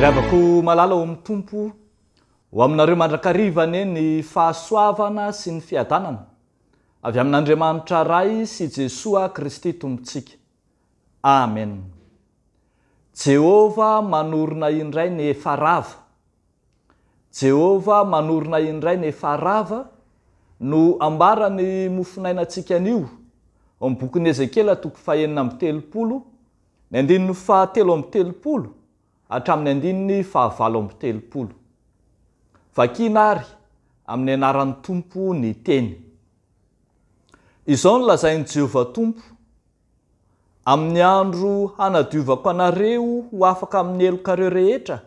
Ravako malala ao amin'ny tompo ho aminareo mandrakarivany ny fahasoavana sy ny fiadanana avy amin'Andriamanitra ray sy Jesoa Kristy tompontsika. Amen. Jehova manorina indray ny efa rava. Jehova manorina indray ny efa rava no ambarany mofinainantsika anio ao amin'ny bokin'ny Ezekela toko 9:30, ny andininy 7:30 hatramin'ny andininy 9:30. Vakina ary amin'ny anaran'ny Tompo ny teny. Izao no lazain'i Jehova Tompo: amin'ny andro hanadiovako anareo ho afaka amin'ny helokareo rehetra,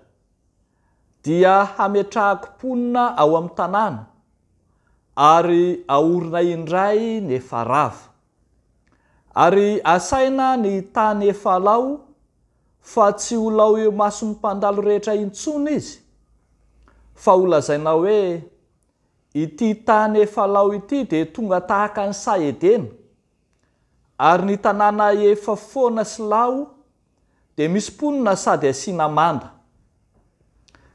dia hametrahako mponina ao amin'ny tanàna ary aorina indray ny efa rava. Ary asaina ny tany efa lao, fa tsy ho lao eo mason'ny mpandalo rehetra intsony izy, fa ho lazaina hoe ity tany efa lao ity dia tonga tahaka ny sa Edena, ary ny tanàna efa foana sy lao dia misy mponina sady asiana manda.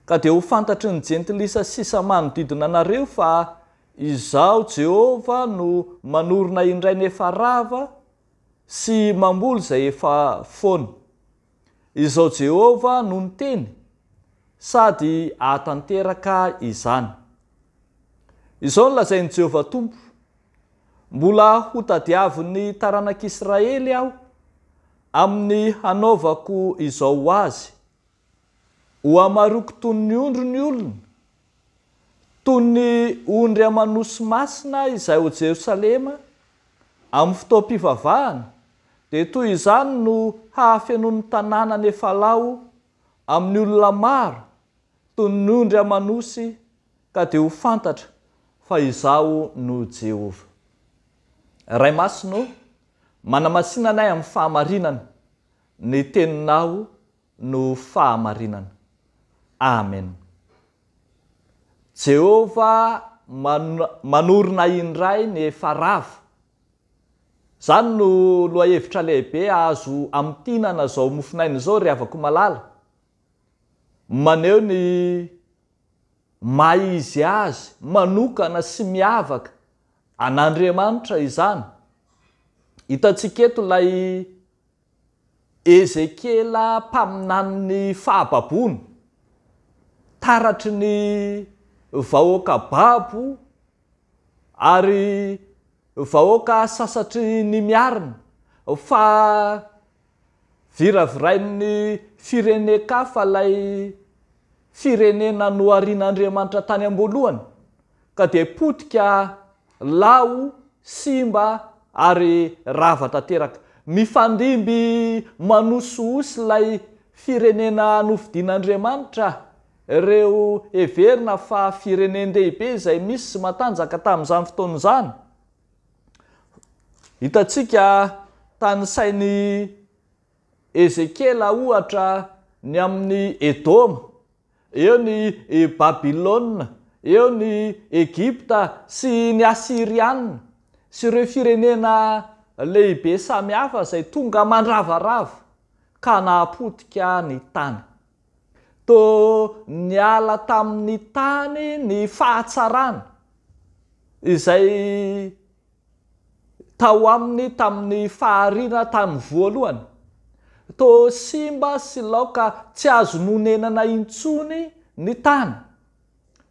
Ka dia ho fantatry ny jentilisa sisa manodidina anareo fa izao Jehova no manorina indray ny efa rava sy mamboly izay efa foana. Izao Jehova no niteny, sady ahatanteraka izany. Izao no lazain'i Jehova Tompo: mbola ho tadiavin'ny taranak'Israely aho amin'ny hanaovako izao ho azy, ho amaroko toy ny ondry ny olona, toy ny ondry amanosy masina izay ho Jerosalema amin'ny fotoam-pivavahana, dia toy izany no hahafenon'ny tanàna ny efa lao amin'ny olona maro toy ny ondry amanosy, ka dia ho fantatra fa izao no Jehova. Ray masino, manamasinana anay amin'ny fahamarinana, ny teninao no fahamarinana. Amen. Jehova manorina indray ny efa rava. Zany no lohahevitra lehibe azo amintinana zao mofinaina zao ry havako malala. Maneho ny maha-izy azy, manokana sy miavaka an'Andriamanitra izany. Hitantsika eto ilay Ezekela mpaminany ny fahababony, taratry ny vahoaka babo ary vahoaka sasatry ny miarina, fa viravirain'ny firenen-kafa ilay firenena noharian'Andriamanitra tany am-boalohany, ka dia potika, lao, simba ary rava tanteraka. Mifandimby manososy ilay firenena nofidian'Andriamanitra, ireo heverina fa firenen-dehibe izay misy sy matanjaka tamin'izany fotoana izany. Hitantsika tany sain'ny Ezekela ohatra ny amin'ny Edoma, eo ny Babilôna, eo ny Egypta sy ny Asiriana sy ireo firenena lehibe samihafa izay tonga mandravarava ka nahapotika ny tany. Toa niala tamin'ny tany ny fahatsarana izay tao aminy tamin'ny fahariana tamin'ny voalohany. Toa simba sy laoka tsy azo nonenana intsony ny tany,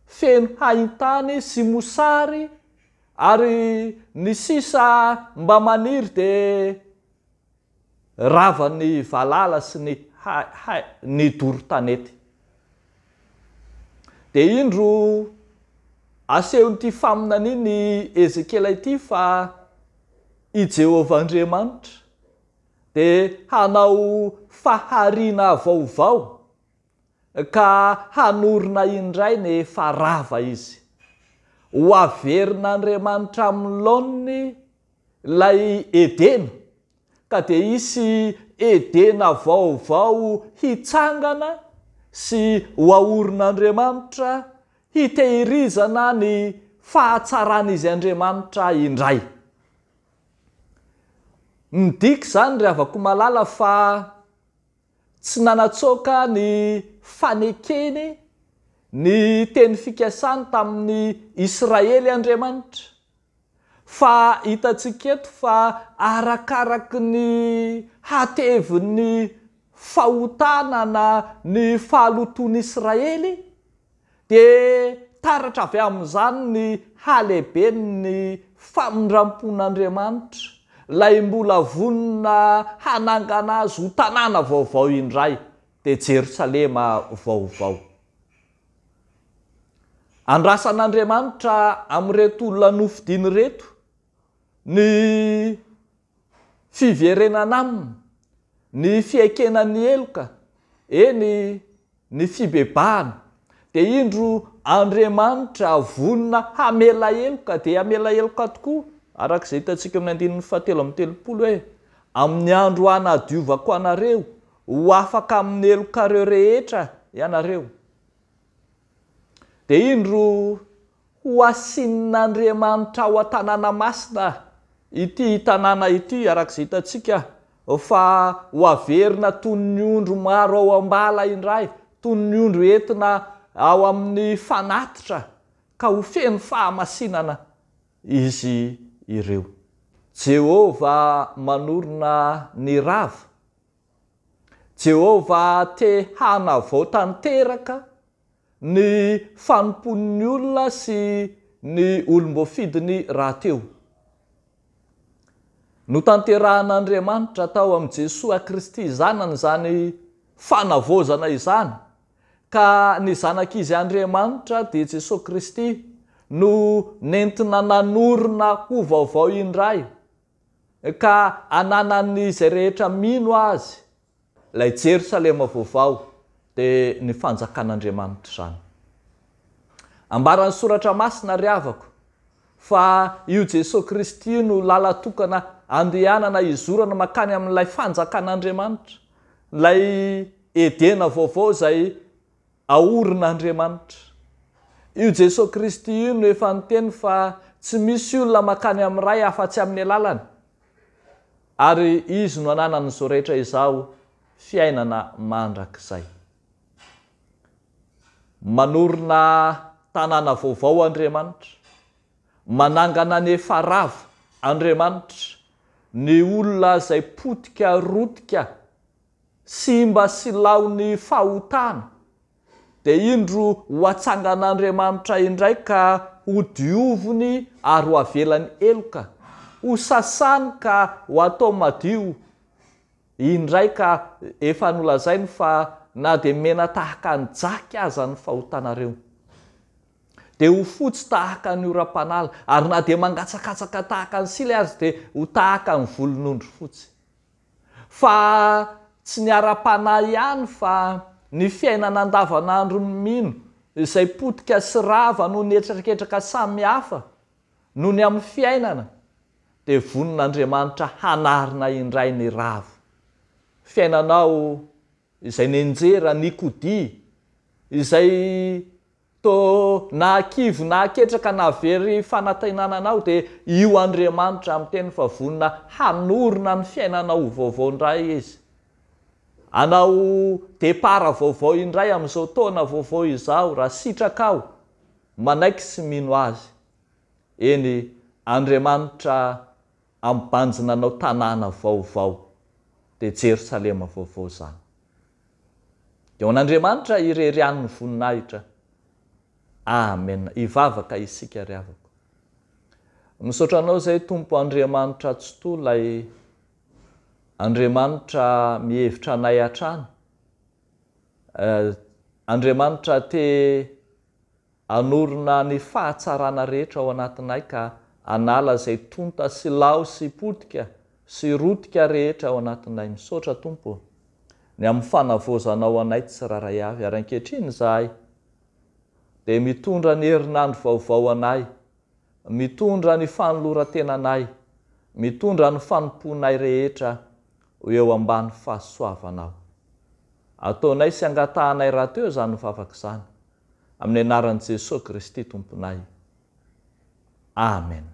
feno haintany sy mosary, ary ny sisa mba maniry dia ravan'ny valala sy ny doro-tanety. Dia indro asehon'ity faminana iny Ezekela ity fa i Jehova Andriamanitra dia hanao fahariana vaovao ka hanorina indray ny efa rava izy. Ho averin'Andriamanitra amin'ny laoniny ilay Edena, ka dia hisy Edena vaovao hitsangana sy ho aorin'Andriamanitra hitehirizana ny fahatsaran'izy Andriamanitra indray. Midika zany ry havako malala fa tsy nanatsoaka ny fanekeny ny teny fikasany tamin'ny Israely Andriamanitra, fa hitantsika eto fa arakaraky ny hateviny fahotana na ny fahalotoan'ny Israely dia taratra avy amin'izany ny halehibeny famindrampon'Andriamanitra, lay mbola vonina hanangana azy ho tanàna vaovao indray dia Jerosalema vaovao. Andrasan'Andriamanitra amin'reto olona nofidiny reto ny fiverenana aminy, ny fiaikenany eloka, ny fibebahana, dia indro Andriamanitra vonina hamela eloka dia hamela eloka tokoa, arak'izay hitantsika amin'ny 7:30 hoe amin'ny andro hanadiovako anareo ho afaka amin'ny elokareo rehetra ianareo. Dia indro ho asinin'Andriamanitra ao an-tanàna masina ity tanàna ity, arak'izay hitantsika fa ho averina toy ny ondro maro ao ambala indray, toy ny ondro entina ao amin'ny fanatitra ka ho feno fahamasinana izy ireo. Jehova manorina ny rava, Jehova te hanavao tanteraka ny fanompon'ny olona sy ny olom-boafidiny rahateo. Notanterahana tao amin'ny Jesoa Kristy zanany izany fanavozana izany, ka ny zanak'izy Andriamanitra dia Jesosy Kristy no nentina nanorina ho vaovao indray ka ananan'izay rehetra mino azy ilay Jerosalema vaovao dia ny fanjakan'Andriamanitra izany. Ambaran'ny soratra masina ry havako fa io Jesosy Kristy no lala tokana andehanana izorana makany amin'ilay fanjakan'Andriamanitra, ilay edena vaovao izay aorin'Andriamanitra. Io Jesosy Kristy io no efa niteny fa tsy misy olona makany amin'ny ray afa-tsy amin'ny alalany, ary izy no ananan'izao rehetra izao fiainana mandrakizay. Manorina tanàna vaovao Andriamanitra, manangana ny efa rava Andriamanitra, ny olona izay potika rotika sy mba silao ny fahotana, dia indro ho atsangan'Andriamanitra indray ka ho dioviny ary ho avelany eloka, ho sasany ka ho atao madio indray ka efa nolazainy fa na dia mena tahaka ny jaky aza ny fahotanareo, dia ho fotsy tahaka ny oram-panala, ary na dia mangatsakatsaka tahaka ny sila azy dia ho tahaka ny volon'ondry fotsy. Fa tsy ny ara-panahy ihany fa ny fiainana andavanandro ny mino izay potika sy rava no ny etraketraka samy hafa no ny amin'ny fiainana, dia vonin'Andriamanitra hanarina indray ny rava. Fiainanao izay nenjera nikodi, izay na kivo na ketraka na very fanantenananao, dia io Andriamanitra amin'ny teny fa vonina hanorina ny fiainanao vaovao indray izy. Anao depara vaovao indray amin'izao taona vaovao izao raha sitrakao manaiky sy mino azy. Eny, Andriamanitra ambanjina anao tanàna vaovao dia Jerosalema vaovao izany. Dia ho an'Andriamanitra irerian'ny voninahitra. Amen. Ivavaka isika ry havako. Misaotra anao izay Tompo Andriamanitra tsotoa, ilay Andriamanitra mihevitra anay hatrany. Andriamanitra te hanorina ny fahatsarana rehetra ao anatinay ka hanala izay tonta sy lao sy potika sy rotika rehetra ao anatinay. Misaotra Tompo, ny amin'ny fanavozanao anay tsy raray avy, ary ankehitriny izahay dia mitondra ny herinandro vaovao anay, mitondra ny fanoloran-tenanay, mitondra ny fanomponay rehetra ho eo ambany fahasoavanao. Ataonay sy angatahanay rahateo izany mivavaka izany, amin'ny anaran'i Jesosy Kristy Tomponay. Amen.